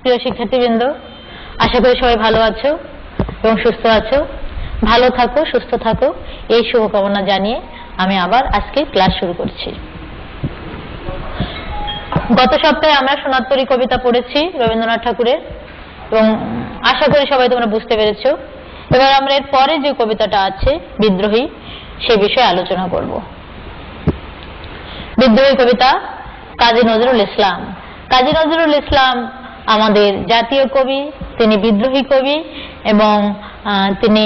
প্রিয় শিক্ষার্থীবৃন্দ, আশা করি সবাই ভালো আছো এবং সুস্থ আছো। ভালো থাকো, সুস্থ থাকো, এই শুভকামনা জানিয়ে আমি আবার আজকে ক্লাস শুরু করছি। গত সপ্তাহে আমরা সোনারতরী কবিতা পড়েছি রবীন্দ্রনাথ ঠাকুরের, এবং আশা করি সবাই তোমরা বুঝতে পেরেছো। এবার আমরা এর পরে যে কবিতাটা আছে বিদ্রোহী, সে বিষয়ে আলোচনা করব। বিদ্রোহী কবিতা কাজী নজরুল ইসলাম। কাজী নজরুল ইসলাম আমাদের জাতীয় কবি, তিনি বিদ্রোহী কবি এবং তিনি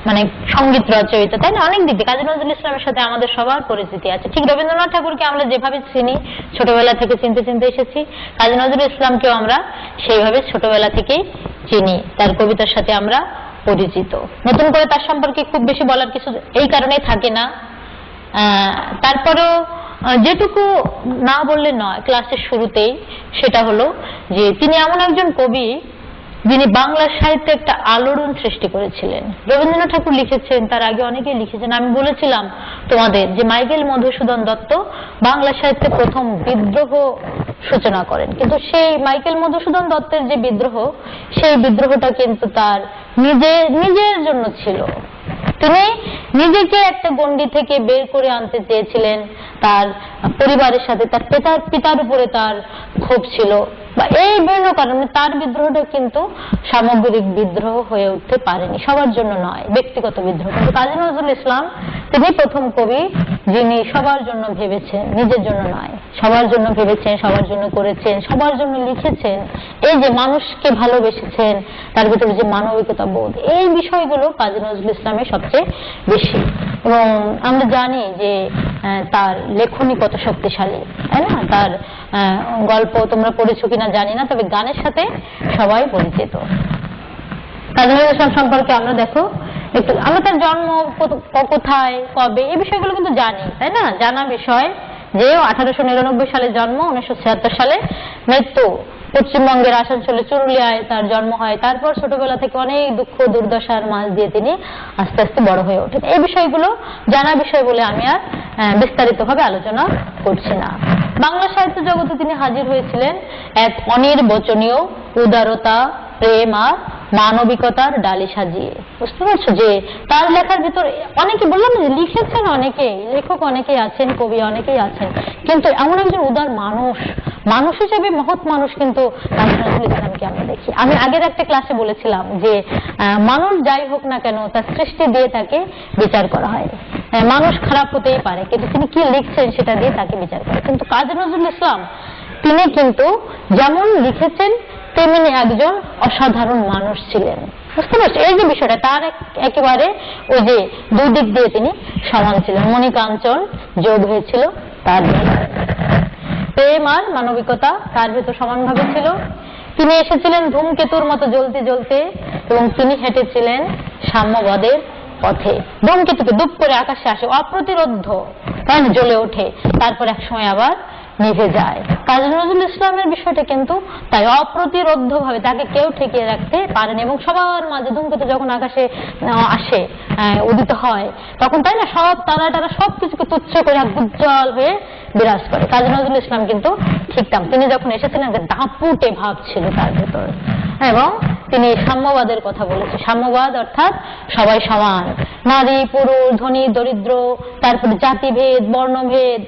মানে সঙ্গীত রচয়িতা, তাই না? অনেক দিক দিয়ে কাজী নজরুল ইসলামের সাথে আমাদের সবার পরিচিতি আছে। ঠিক রবীন্দ্রনাথ ঠাকুরকে আমরা যেভাবে চিনি, ছোটবেলা থেকে চিনতে চিনতে এসেছি, কাজী নজরুল ইসলামকেও আমরা সেইভাবে ছোটবেলা থেকেই চিনি, তার কবিতার সাথে আমরা পরিচিত। নতুন করে তার সম্পর্কে খুব বেশি বলার কিছু এই কারণেই থাকে না। তারপরেও যেটুকু না বললে নয় ক্লাসের শুরুতেই, সেটা হলো যে তিনি এমন একজন কবি যিনি বাংলা সাহিত্যে একটা আলোড়ন সৃষ্টি করেছিলেন। রবীন্দ্রনাথ ঠাকুর লিখেছেন, তার আগে অনেকেই লিখেছেন। আমি বলেছিলাম তোমাদের যে মাইকেল মধুসূদন দত্ত বাংলা সাহিত্যে প্রথম বিদ্রোহ সূচনা করেন, কিন্তু সেই মাইকেল মধুসূদন দত্তের যে বিদ্রোহ, সেই বিদ্রোহটা কিন্তু তার নিজের জন্য ছিল। তিনি নিজেকে একটা গণ্ডি থেকে বের করে আনতে চেয়েছিলেন। তার পরিবারের সাথে, তার পিতার উপরে তার ক্ষোভ ছিল, বা এই বিভিন্ন কারণে তার বিদ্রোহটা কিন্তু সামগ্রিক বিদ্রোহ হয়ে উঠতে পারেনি, সবার জন্য নয়, ব্যক্তিগত বিদ্রোহ। কিন্তু কাজী নজরুল ইসলাম তিনি প্রথম কবি যিনি সবার জন্য ভেবেছেন, নিজের জন্য নয়, সবার জন্য ভেবেছেন, সবার জন্য করেছেন, সবার জন্য লিখেছেন। এই যে মানুষকে ভালোবেসেছেন, তার ভিতরে যে মানবিকতা বোধ, এই বিষয়গুলো কাজী নজরুল ইসলামের সবচেয়ে বেশি। এবং আমরা জানি যে তার লেখনী কত শক্তিশালী, তাই না? তার গল্প তোমরা পড়েছো কিনা জানি না, তবে গানের সাথে সবাই পরিচিত। কাজী নজরুল ইসলাম সম্পর্কে আমরা দেখো একটু, আমরা তার জন্ম কোথায়, কবে, এই বিষয়গুলো কিন্তু জানি, তাই না? জানা বিষয় যে 1899 সালে জন্ম, 1976 সালে মৃত্যু। পশ্চিমবঙ্গের আসানসোলে চুরুলিয়ায় তার জন্ম হয়। তারপর ছোটবেলা থেকে অনেক দুঃখ দুর্দশার মাঝ দিয়ে তিনি আস্তে আস্তে বড় হয়ে ওঠেন। এই বিষয়গুলো জানা বিষয় বলে আমি আর বিস্তারিতভাবে আলোচনা করছি না। বাংলা সাহিত্য জগতে তিনি হাজির হয়েছিলেন এক অনির্বচনীয় উদারতা, প্রেম আর মানবিকতার ডালি সাজিয়ে। বুঝতে পারছো যে তার লেখার ভিতরে অনেকে, বললাম যে লিখেছেন অনেকেই, লেখক অনেকেই আছেন, কবি অনেকেই আছেন, কিন্তু এমন একজন উদার মানুষ হিসেবে মহৎ মানুষ কিন্তু কাজী নজরুল ইসলামকে আমরা দেখি। আমি আগের একটা ক্লাসে বলেছিলাম যে মানুষ যাই হোক না কেন, তার সৃষ্টি দিয়ে তাকে বিচার করা হয়। মানুষ খারাপ হতেই পারে, কিন্তু তিনি কি লিখছেন সেটা দিয়ে তাকে বিচার করে। কিন্তু কাজী নজরুল ইসলাম তিনি কিন্তু যেমন লিখেছেন তেমনি একজন অসাধারণ মানুষ ছিলেন। বুঝতে পারছো এই যে বিষয়টা, তার একেবারে ওই যে দুই দিক দিয়ে তিনি সমান ছিলেন। মণিকাঞ্চন যোগ হয়েছিল তার, প্রেম আর মানবিকতা তার ভেতর সমানভাবে ছিল। তিনি এসেছিলেন ধূমকেতুর মতো জ্বলতে জ্বলতে, এবং তিনি হেঁটেছিলেন সাম্যবাদের পথে। ধূমকেতুকে দুপ করে আকাশে আসে, অপ্রতিরোধ্য, তাই না, জ্বলে ওঠে, তারপর এক সময় আবার নিভে যায়। কাজী নজরুল ইসলামের বিষয়টা কিন্তু তাই, অপ্রতিরোধ্য ভাবে তাকে কেউ ঠেকিয়ে রাখতে পারেন। এবং সবার মাঝে ধূমকেতু যখন আকাশে আসে, উদিত হয়, তখন তাই না, সব তারা সবকিছুকে তুচ্ছ করে উজ্জ্বল হয়ে বিরাজ করে। কাজী নজরুল ইসলাম কিন্তু ঠিক তেমন, তিনি যখন এসেছিলেন দাপুটে ভাব ছিল তার ভেতর, এবং তিনি সাম্যবাদের কথা বলেছে। সাম্যবাদ অর্থাৎ সবাই সমান, নারী পুরুষ, ধনী দরিদ্র, তারপরে জাতিভেদ, বর্ণভেদ,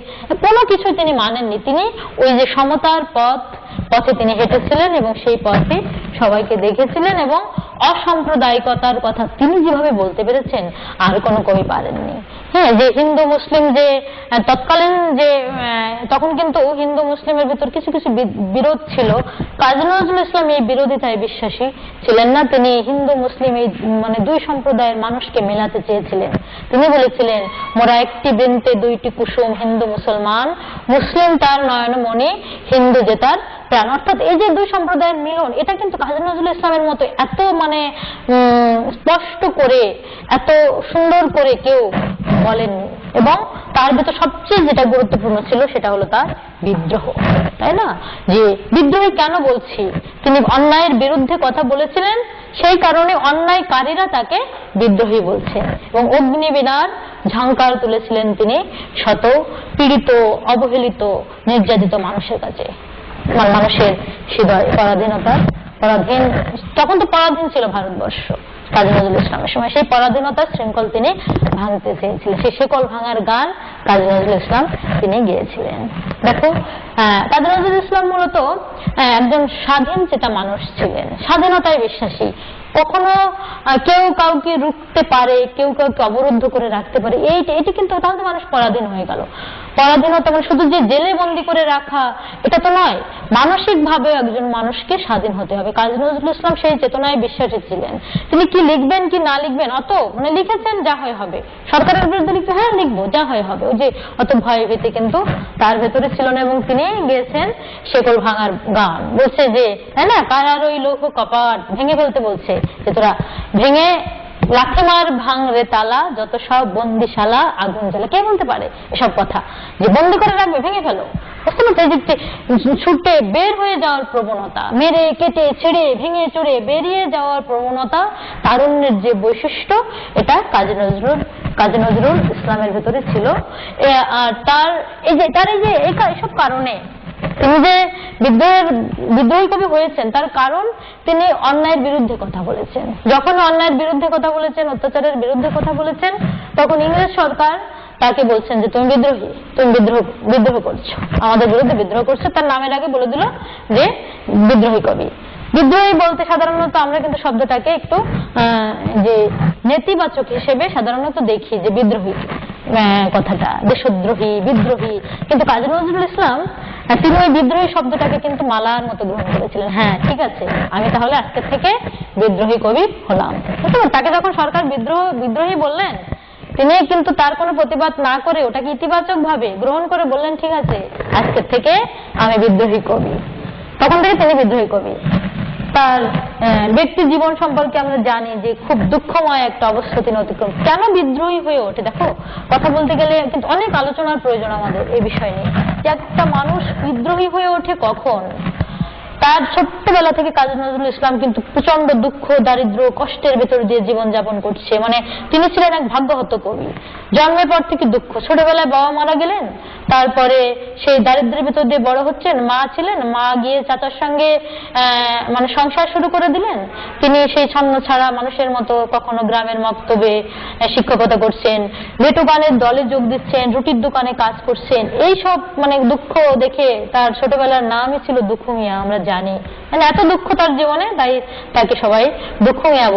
কোনো কিছুই তিনি মানেননি। তিনি ওই যে সমতার পথে তিনি হেঁটেছিলেন, এবং সেই পথে সবাইকে দেখেছিলেন, এবং অসাম্প্রদায়িকতার কথা তিনি যেভাবে বলতে পেরেছেন আর কোনো কবি পারেননি। হ্যাঁ, যে হিন্দু মুসলিম যে তৎকালীন যে তখন কিন্তু হিন্দু মুসলিমের ভিতর কিছু কিছু বিরোধ ছিল, কাজী নজরুল ইসলাম এই বিরোধিতায় বিশ্বাসী ছিলেন না। তিনি হিন্দু মুসলিম এই মানে দুই সম্প্রদায়ের মানুষকে মেলাতে চেয়েছিলেন। তিনি বলেছিলেন, মোরা একটি বৃন্তে দুইটি কুসুম, হিন্দু মুসলমান, মুসলিম তার নয়নমণি, হিন্দু যে তার প্রাণ। অর্থাৎ এই যে দুই সম্প্রদায়ের মিলন, এটা কিন্তু কাজী নজরুল ইসলামের মতো এত মানে স্পষ্ট করে, এত সুন্দর করে কেউ বলেননি। এবং তার ভিতর সবচেয়ে যেটা গুরুত্বপূর্ণ ছিল সেটা হলো তার বিদ্রোহ, তাই না? যে বিদ্রোহ কেন বলছি, তিনি অন্যায়ের বিরুদ্ধে কথা বলেছিলেন, সেই কারণে অন্যায়কারীরা তাকে বিদ্রোহী বলছে। এবং অগ্নিবীণার ঝংকার তুলেছিলেন তিনি শত পীড়িত, অবহেলিত, নির্যাতিত মানুষের কাছে। মানুষের হৃদয় পরাধীন, তখন তো পরাধীন ছিল ভারতবর্ষ কাজী নজরুল ইসলামের সময়। সেই পরাধীনতার শৃঙ্খল তিনি ভাঙতে চেয়েছিলেন, সেই শিকল ভাঙার গান কাজী নজরুল ইসলাম তিনি গেয়েছিলেন। দেখো, কাজী নজরুল ইসলাম মূলত একজন স্বাধীন চেতা মানুষ ছিলেন, স্বাধীনতায় বিশ্বাসী। কখনো কেউ কাউকে রুখতে পারে, কেউ কাউকে অবরুদ্ধ করে রাখতে পারে, এটি কিন্তু তাহলে মানুষ পরাধীন হয়ে গেল। পরাধীনতা মানে শুধু যে জেলে বন্দি করে রাখা এটা তো নয়, মানসিক ভাবে একজন মানুষকে স্বাধীন হতে হবে। কাজী নজরুল ইসলাম সেই চেতনায় বিশ্বাসী ছিলেন। তিনি কি লিখবেন কি না লিখবেন অত লিখেছেন, যা হয় হবে। সরকারের বিরুদ্ধে লিখতে, হ্যাঁ লিখবো, যা হয় হবে, ওই যে অত ভয় ভীতি কিন্তু তার ভেতরে ছিল না। এবং তিনি গেয়েছেন শেকল ভাঙার গান, বলছে যে হ্যাঁ না, কারার ওই লৌহ কপাট ভেঙে ফেলতে বলছে যে তোরা ভেঙে লাথি মার ভাঙ রে তালা, যত সব বন্দিশালা আগুন জ্বালা। কে বলতে পারে এসব কথা যে বন্দি করে রাখবে, ভেঙে ফেলো। বুঝতে পারছো, ছুটে বের হয়ে যাওয়ার প্রবণতা, মেরে কেটে ছেড়ে ভেঙে চড়ে বেরিয়ে যাওয়ার প্রবণতা, তারুণ্যের যে বৈশিষ্ট্য, এটা কাজী নজরুল ইসলামের ভেতরে ছিল। আর তার এই যে এইসব কারণে তিনি যে বিদ্রোহী কবি হয়েছেন, তার কারণ তিনি অন্যায়ের বিরুদ্ধে কথা বলেছেন। যখন অন্যায়ের বিরুদ্ধে কথা বলেছেন, অত্যাচারের বিরুদ্ধে কথা বলেছেন, তখন ইংরেজ সরকার তাকে বলছেন যে তুমি বিদ্রোহী, তুমি বিদ্রোহ করছো, আমাদের বিরুদ্ধে বিদ্রোহ করছো। তার নামের আগে বলে দিল যে বিদ্রোহী কবি। বিদ্রোহী বলতে সাধারণত আমরা কিন্তু শব্দটাকে একটু যে নেতিবাচক হিসেবে সাধারণত দেখি, যে বিদ্রোহী কথাটা দেশদ্রোহী, বিদ্রোহী। কিন্তু কাজী নজরুল ইসলাম তিনি ওই বিদ্রোহী শব্দটাকে কিন্তু মালার মতো গ্রহণ করেছিলেন। হ্যাঁ ঠিক আছে, আমি তাহলে আজকে থেকে বিদ্রোহী কবি হলাম। তাকে যখন সরকার বিদ্রোহী বললেন, তিনি কিন্তু তার কোনো প্রতিবাদ না করে ওটাকে ইতিবাচক ভাবে গ্রহণ করে বললেন ঠিক আছে, আজকের থেকে আমি বিদ্রোহী কবি। তখন থেকে তিনি বিদ্রোহী কবি। তার ব্যক্তি জীবন সম্পর্কে আমরা জানি যে খুব দুঃখময় একটা অবস্থা তিনি অতিক্রম। কেন বিদ্রোহী হয়ে ওঠে, দেখো কথা বলতে গেলে কিন্তু অনেক আলোচনার প্রয়োজন আমাদের এই বিষয় নিয়ে। যে একটা মানুষ বিদ্রোহী হয়ে ওঠে কখন, তার ছোট্টবেলা থেকে কাজী নজরুল ইসলাম কিন্তু প্রচন্ড দুঃখ, দারিদ্র, কষ্টের ভেতর দিয়ে জীবন যাপন করছে। তিনি ছিলেন এক ভাগ্যহত কবি। জন্মের পর থেকে দুঃখ, ছোটবেলায় বাবা মারা গেলেন, তারপরে সেই দারিদ্রের ভেতর দিয়ে বড় হচ্ছেন। মা ছিলেন, মা গিয়ে চাচার সঙ্গে সংসার শুরু করে দিলেন। তিনি সেই ছন্ন ছাড়া মানুষের মতো কখনো গ্রামের মক্তবে শিক্ষকতা করছেন, লেটো গানের দলে যোগ দিচ্ছেন, রুটির দোকানে কাজ করছেন। এইসব দুঃখ দেখে তার ছোটবেলার নামই ছিল দুঃখ মিয়া, আমরা জানি। এত দুঃখ তার জীবনে, তাই তাকে সবাই দুঃখ মিয়া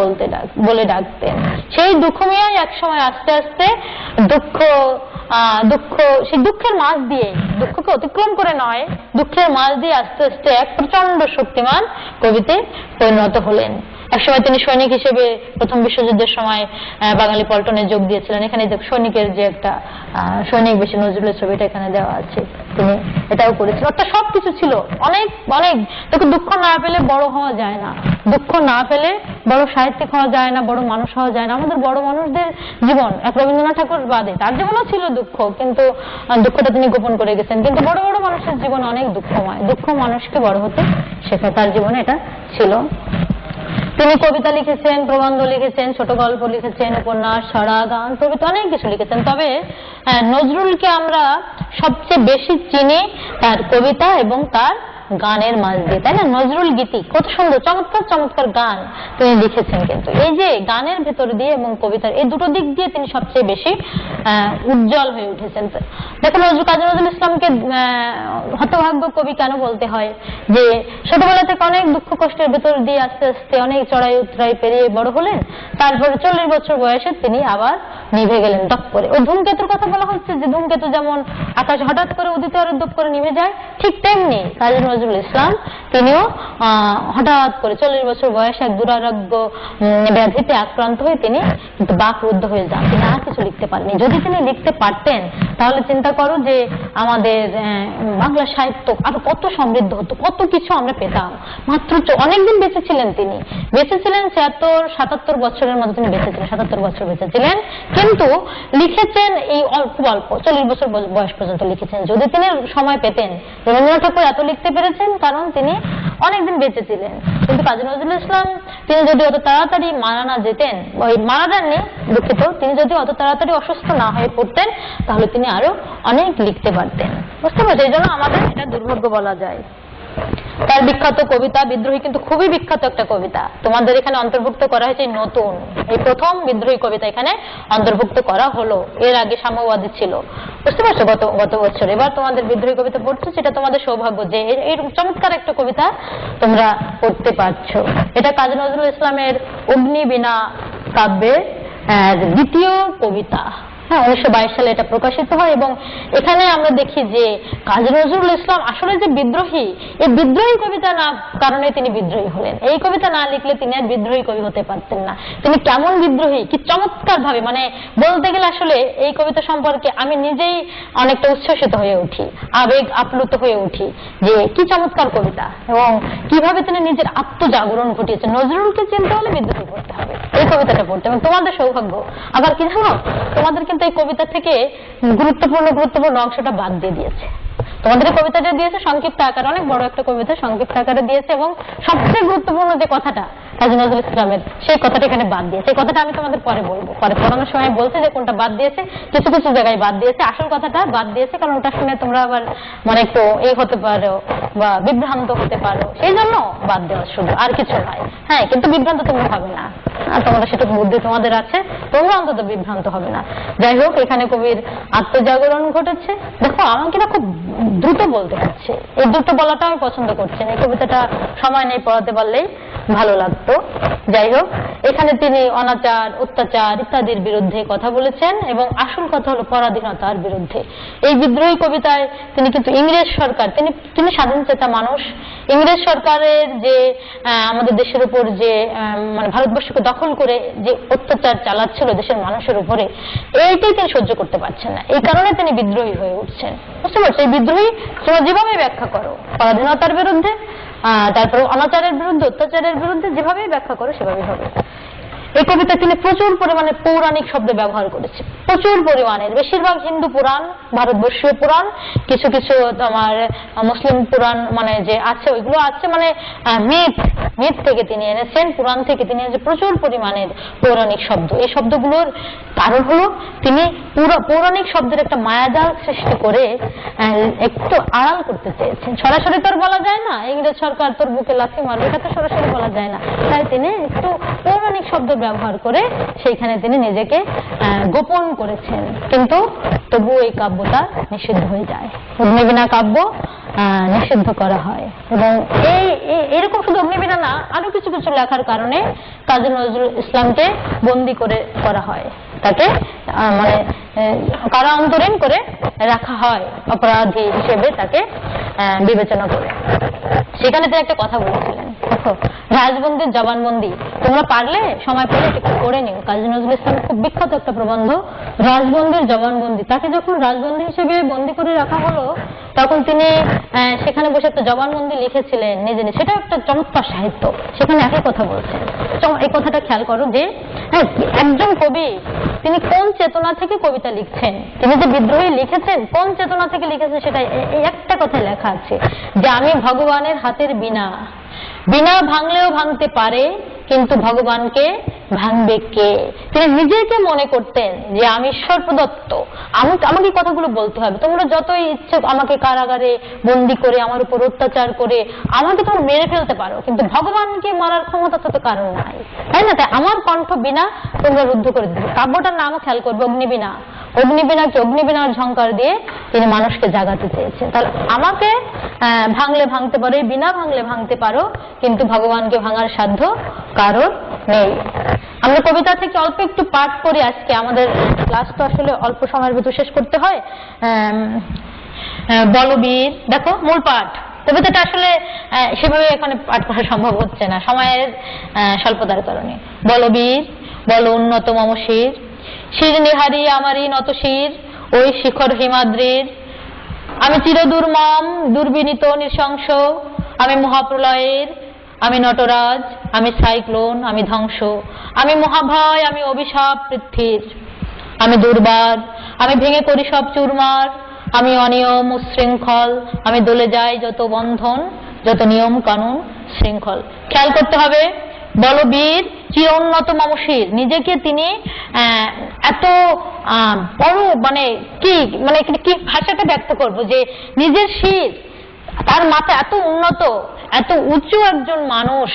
বলে ডাকতেন। সেই দুঃখ মিয়াই একসময় আস্তে আস্তে সেই দুঃখের মাঝ দিয়ে, দুঃখকে অতিক্রম করে নয়, দুঃখের মাঝ দিয়ে আস্তে আস্তে এক প্রচন্ড শক্তিমান কবিতে পরিণত হলেন। একসময় তিনি সৈনিক হিসেবে প্রথম বিশ্বযুদ্ধের সময় বাঙালি পল্টনে যোগ দিয়েছিলেন। এখানে সৈনিকের যে একটা সৈনিক বেশি নজরুলের ছবিটা এখানে দেওয়া আছে, তিনি এটাও করেছিলেন। অর্থাৎ সবকিছু ছিল, অনেক দেখো, দুঃখ না পেলে বড় হওয়া যায় না, দুঃখ না পেলে বড় সাহিত্যিক হওয়া যায় না, বড় মানুষ হওয়া যায় না। আমাদের বড় মানুষদের জীবন, এক রবীন্দ্রনাথ ঠাকুর বাদে তার জীবনও ছিল দুঃখ, কিন্তু দুঃখটা তিনি গোপন করে গেছেন। কিন্তু বড় বড় মানুষের জীবন অনেক দুঃখময়, দুঃখ মানুষকে বড় হতে শেখায়, তার জীবনে এটা ছিল। তিনি কবিতা লিখেছেন, প্রবন্ধ লিখেছেন, ছোট গল্প লিখেছেন, উপন্যাস, ছড়া, গান প্রভৃতি অনেক কিছু লিখেছেন। তবে নজরুলকে আমরা সবচেয়ে বেশি চিনি তার কবিতা এবং তার গানের মাঝ দিয়ে, তাই না? নজরুল গীতি কত সুন্দর, চমৎকার চমৎকার গান তিনি লিখেছেন। কিন্তু এই যে গানের ভেতর দিয়ে এবং কবিতার এই দুটো দিক দিয়ে তিনি সবচেয়ে বেশি উজ্জ্বল হয়ে উঠেছেন। দেখো, কাজী নজরুল ইসলামকে হতভাগ্য কবি কেন বলতে হয়? যে ছোটবেলা থেকে অনেক দুঃখ কষ্টের ভেতর দিয়ে আস্তে আস্তে অনেক চড়াই উতরাই পেরিয়ে বড় হলেন। তারপরে 40 বছর বয়সে তিনি আবার নিভে গেলেন দপ করে। ওই ধূমকেতুর কথা বলা হচ্ছে, যে ধূমকেতু যেমন আকাশ হঠাৎ করে উদিত আর দপ করে নিভে যায়, ঠিক তেমনি কাজী নজরুল ইসলাম তিনিও হঠাৎ করে 40 বছর বয়সে এক দুরারোগ্য ব্যাধিতে আক্রান্ত হয়ে তিনি কিন্তু বাকরুদ্ধ হয়ে যান। তিনি আর কিছু লিখতে পারেননি। যদি তিনি লিখতে পারতেন তাহলে চিন্তা করো যে আমাদের বাংলা সাহিত্য আরো কত সমৃদ্ধ হতো, কত কিছু আমরা পেতাম। মাত্র অনেকদিন বেঁচেছিলেন, তিনি বেঁচেছিলেন 76-77 বছরের মতো তিনি বেঁচেছিলেন, 77 বছর বেঁচেছিলেন। কিন্তু লিখেছেন এই অল্প 40 বছর বয়স পর্যন্ত লিখেছেন। যদি তিনি সময় পেতেন, রবীন্দ্রনাথ ঠাকুর এত লিখতে পেরেছেন কারণ তিনি অনেকদিন বেঁচেছিলেন। কিন্তু কাজী নজরুল ইসলাম তিনি যদি অত তাড়াতাড়ি মারা না যেতেন, মারা যাননি দুঃখিত, তিনি যদি অত তাড়াতাড়ি অসুস্থ না হয়ে পড়তেন তাহলে তিনি আরো অনেক লিখতে পারতেন। বুঝতে পারছেন? এই জন্য আমাদের এটা দুর্ভাগ্য বলা যায়। তার বিখ্যাত কবিতা বিদ্রোহী, কিন্তু খুবই বিখ্যাত একটা কবিতা, তোমাদের এখানে অন্তর্ভুক্ত করা হয়েছে নতুন, এই প্রথম বিদ্রোহী কবিতা এখানে অন্তর্ভুক্ত করা হলো। এর আগে সাম্যবাদী ছিল, বুঝতে পারছো, গত বছর। এবার তোমাদের বিদ্রোহী কবিতা পড়ছো, সেটা তোমাদের সৌভাগ্য যে এই চমৎকার একটা কবিতা তোমরা পড়তে পারছো। এটা কাজী নজরুল ইসলামের অগ্নিবীণা কাব্যের দ্বিতীয় কবিতা। হ্যাঁ, 1922 সালে এটা প্রকাশিত হয় এবং এখানে আমরা দেখি যে কাজী নজরুল ইসলাম আসলে যে বিদ্রোহী, এই বিদ্রোহী কবিতা না কারণে তিনি বিদ্রোহী হলেন। এই কবিতা না লিখলে তিনি আর বিদ্রোহী কবি হতে পারতেন না। তিনি কেমন বিদ্রোহী, কি চমৎকার ভাবে, মানে বলতে গেলে আসলে এই কবিতা সম্পর্কে আমি নিজেই অনেকটা উচ্ছ্বসিত হয়ে উঠি, আবেগ আপ্লুত হয়ে উঠি যে কি চমৎকার কবিতা এবং কিভাবে তিনি নিজের আত্মজাগরণ ঘটিয়েছেন। নজরুলকে চিনতে হলে বিদ্রোহী করতে হবে, এই কবিতাটা পড়তে এবং তোমাদের সৌভাগ্য। আবার কি জানো, তোমাদের কিন্তু এই কবিতা থেকে গুরুত্বপূর্ণ অংশটা বাদ দিয়ে দিয়েছে। তোমাদের কবিতাটা দিয়েছে সংক্ষিপ্ত আকারে, অনেক বড় একটা কবিতা সংক্ষিপ্ত আকারে দিয়েছে এবং সবচেয়ে গুরুত্বপূর্ণ যে কথাটা কাজী নজরুল ইসলামের, সেই কথাটা এখানে বাদ দিয়েছে। এই কথাটা আমি তোমাদের পরে বলবো, পরে পড়ানোর সময় বলছে যে কোনটা বাদ দিয়েছে, কিছু কিছু জায়গায় বাদ দিয়েছে, আসল কথাটা বাদ দিয়েছে, কারণ ওটা শুনে তোমরা আবার মানে একটু এই হতে পারো বা বিভ্রান্ত হতে পারো, সেই জন্য বাদ দেওয়া, শুধু আর কিছু নয়। হ্যাঁ, কিন্তু বিভ্রান্ত তোমরা হবে না, তোমরা সেটুকু বুদ্ধি তোমাদের আছে, তোমরা অন্তত বিভ্রান্ত হবে না। যাই হোক, এখানে কবির আত্মজাগরণ ঘটেছে। দেখো, আমাকে না খুব দ্রুত বলতে হচ্ছে, এই দ্রুত বলাটা আমি পছন্দ করছি না, এই কবিতাটা সময় নেই, পড়াতে পারলেই ভালো লাগতো। যাই হোক, এখানে তিনি অনাচার, অত্যাচার ইত্যাদির বিরুদ্ধে কথা বলেছেন এবং আসল কথা হলো পরাধীনতার বিরুদ্ধে। এই বিদ্রোহী কবিতায় তিনি কিন্তু ইংরেজ সরকার, তিনি স্বাধীন চেতা মানুষ, ইংরেজ সরকারের যে আমাদের দেশের উপর যে মানে ভারতবর্ষকে দখল করে যে অত্যাচার চালাচ্ছিল দেশের মানুষের উপরে, এইটাই তিনি সহ্য করতে পারছেন না, এই কারণে তিনি বিদ্রোহী হয়ে উঠছেন। বুঝতে পারছো, এই বিদ্রোহী তোমরা যেভাবে ব্যাখ্যা করো, পরাধীনতার বিরুদ্ধে, তারপর অনাচারের বিরুদ্ধে, অত্যাচারের বিরুদ্ধে, যেভাবে ব্যাখ্যা করো সেভাবেই হবে। এই কবিতায় তিনি প্রচুর পরিমাণে পৌরাণিক শব্দ ব্যবহার করেছে, প্রচুর পরিমাণের, বেশিরভাগ হিন্দু পুরাণ, ভারতবর্ষীয় পুরাণ, কিছু কিছু তোমার মুসলিম পুরাণ মানে যে আছে ওইগুলো আছে, মানে মিথ থেকে তিনি এনেছেন, পুরাণ থেকে তিনি এনেছেন প্রচুর পরিমাণের পৌরাণিক শব্দ। এই শব্দগুলোর কারণ হলো তিনি পৌরাণিক শব্দের একটা মায়াজাল সৃষ্টি করে একটু আড়াল করতে চেয়েছেন। সরাসরি তোর বলা যায় না, ইংরেজ সরকার তোর বুকে লাথি মারবে, এটা তো সরাসরি বলা যায় না, তাই তিনি একটু পৌরাণিক শব্দ ব্যবহার করে সেইখানে তিনি নিজেকে গোপন করেছেন। কিন্তু তবু এই কাব্যটা নিষিদ্ধ হয়ে যায়, অগ্নিবীণা কাব্য নিষিদ্ধ করা হয়। এবং এরকম শুধু অগ্নিবীণা না, আরো কিছু কিছু লেখার কারণে কাজী নজরুল ইসলামকে বন্দী করা হয়, তাকে মানে কারান্তরীণ করে রাখা হয়, অপরাধী হিসেবে তাকে বিবেচনা করে। সেখানে তিনি একটা কথা বলেছিলেন, দেখো, রাজবন্দির জবানবন্দি, তোমরা পারলে সময় পেলে একটু পড়ে নিও, কাজী নজরুল ইসলামের খুব বিখ্যাত একটা প্রবন্ধ রাজবন্দির জবানবন্দি। তাকে যখন রাজবন্দি হিসেবে বন্দী করে রাখা হলো, তখন তিনি সেখানে বসে একটা জবানবন্দি লিখেছিলেন নিজে, সেটা একটা চমৎকার সাহিত্য। সেখানে একই কথা বলছেন, এই কথাটা খেয়াল করো যে একজন কবি তিনি কোন চেতনা থেকে কবিতা লিখছেন, তিনি যে বিদ্রোহী লিখেছেন কোন চেতনা থেকে লিখেছেন, সেটা এই একটা কথায় লেখা আছে যে আমি ভগবানের হাতের বীণা, বীণা ভাঙলেও ভাঙতে পারে কিন্তু ভগবানকে ভাঙবে কে। তিনি নিজেকে মনে করতেন যে আমি ঈশ্বর প্রদত্ত, আমাকে কথাগুলো বলতে হবে, তোমরা যতই ইচ্ছে আমাকে কারাগারে বন্দি করে আমার উপর অত্যাচার করে আমাকে তোমরা মেরে ফেলতে পারো, কিন্তু ভগবানকে মারার ক্ষমতা তো কারণ নাই, তাই না? তাই আমার কণ্ঠ বীণা তোমরা রুদ্ধ করে দিবে। কাব্যটার নামও খেয়াল করবে, অগ্নিবীণা। অগ্নিবীণাকে অগ্নিবীণার ঝংকার দিয়ে তিনি মানুষকে জাগাতে চেয়েছেন। তাহলে আমাকে ভাঙলে ভাঙতে পারো, বীণা ভাঙলে ভাঙতে পারো, কিন্তু ভগবানকে ভাঙার সাধ্য কারোর নেই। আমরা কবিতা থেকে অল্প একটু পাঠ করি আজকে, আমাদের ক্লাস তো আসলে অল্প সময়ের ভিতর শেষ করতে হয়। বলবীর, দেখো মূল পাঠ, কবিতাটা আসলে সেভাবে এখানে পাঠ করা সম্ভব হচ্ছে না সময়ের স্বল্পতার কারণে। বলবীর, বল উন্নত মম শির, শির নিহারি আমারই নত শির, ওই শিখর হিমাদ্রির। আমি চিরদুর্মম দুর্বিনীত নৃশংস, আমি মহাপ্রলয়ের, আমি নটরাজ, আমি সাইক্লোন, আমি ধ্বংস, আমি মহাভয়, আমি অভিশাপ পৃথ্বীর, আমি দুর্বার, আমি ভেঙে করি সব চুরমার, আমি অনিয়ম উচ্ছৃঙ্খল, আমি দলে যাই যত বন্ধন, যত নিয়ম কানুন শৃঙ্খল। খেয়াল করতে হবে, বলবীর চিরোন্নত মমশির, নিজেকে তিনি এত বড়, মানে কি ভাষাটা ব্যক্ত করবো যে নিজের শির তার মাথা এত উন্নত, এত উঁচু একজন মানুষ,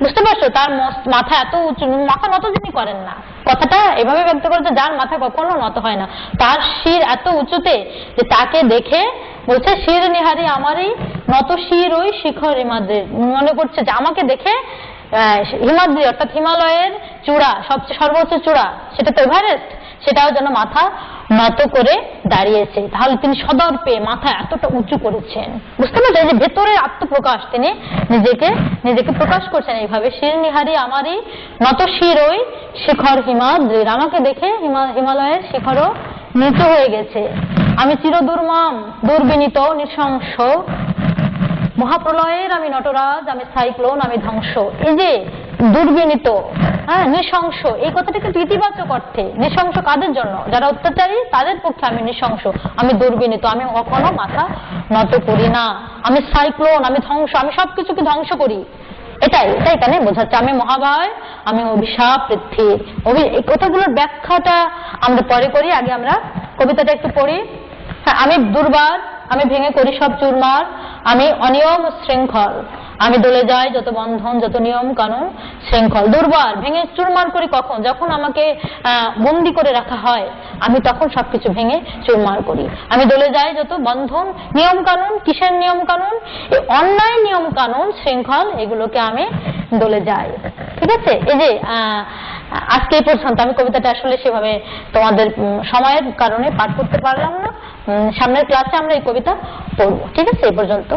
বুঝতে পারছো? তার মাথা এত উঁচু, মাথা নত যিনি করেন না, কথাটা এভাবে ব্যক্ত করেছে যার মাথা কখনো নত হয় না, তার শির এত উঁচুতে যে তাকে দেখে বলছে শির নিহারি আমারই নত শির ওই শিখর হিমাদ্রির, মনে করছে যে আমাকে দেখে হিমাদ্রি অর্থাৎ হিমালয়ের চূড়া, সবচেয়ে সর্বোচ্চ চূড়া, সেটা তো এভারেস্ট, সেটাও যেন মাথা নত করে দাঁড়িয়েছে। তাহলে তিনি সদর্পে মাথা এতটা উঁচু করেছেন, বুঝতে পারছেন? এই যে ভেতরের আত্মপ্রকাশ, তিনি নিজেকে প্রকাশ করছেন এইভাবে, শির নিহারি আমারই নত শির ওই শিখর হিমাদ্রির, আমাকে দেখে হিমালয়ের শিখরও নিচু হয়ে গেছে। আমি চির দুর্মম, দুর্বিনীত, নৃশংস, মহাপ্রলয়ের আমি নটরাজ, আমি সাইক্লোন, আমি ধ্বংস। এই যে দুর্বিনীত, হ্যাঁ, নৃশংস, এই কথাটা কিন্তু ইতিবাচক অর্থে। নৃশংস কাদের জন্য? যারা অত্যাচারী, তাদের পক্ষে আমি নৃশংস, আমি দুর্বিনীত, আমি কখনো মাথা নত করি না, আমি সাইক্লোন, আমি ধ্বংস, আমি সবকিছুকে ধ্বংস করি। এটাই এখানে বোঝাচ্ছে। আমি মহাভয়, আমি অভিশাপ পৃথ্বীর। এই কথাগুলোর ব্যাখ্যাটা আমরা পরে করি, আগে আমরা কবিতাটা একটু পড়ি। হ্যাঁ, আমি দুর্বার, আমি ভেঙে করি সব চুরমার, আমি অনিয়ম শৃঙ্খল, আমি দলে যাই যত বন্ধন, যত নিয়ম কানুন শৃঙ্খল। দুর্বার, ভেঙে চুরমার করি কখন? যখন আমাকে বন্দি করে রাখা হয়, আমি তখন সবকিছু ভেঙে চুরমার করি। আমি দলে যাই যত বন্ধন, নিয়ম কানুন, কিসের নিয়ম কানুন? এই অন্যায় নিয়ম কানুন, শৃঙ্খল, এগুলোকে আমি দলে যাই। ঠিক আছে? এই যে আজকে এই পর্যন্ত। আমি কবিতাটা আসলে সেভাবে তোমাদের সময়ের কারণে পাঠ করতে পারলাম না, সামনের ক্লাসে আমরা এই কবিতা পড়বো। ঠিক আছে? এই পর্যন্ত।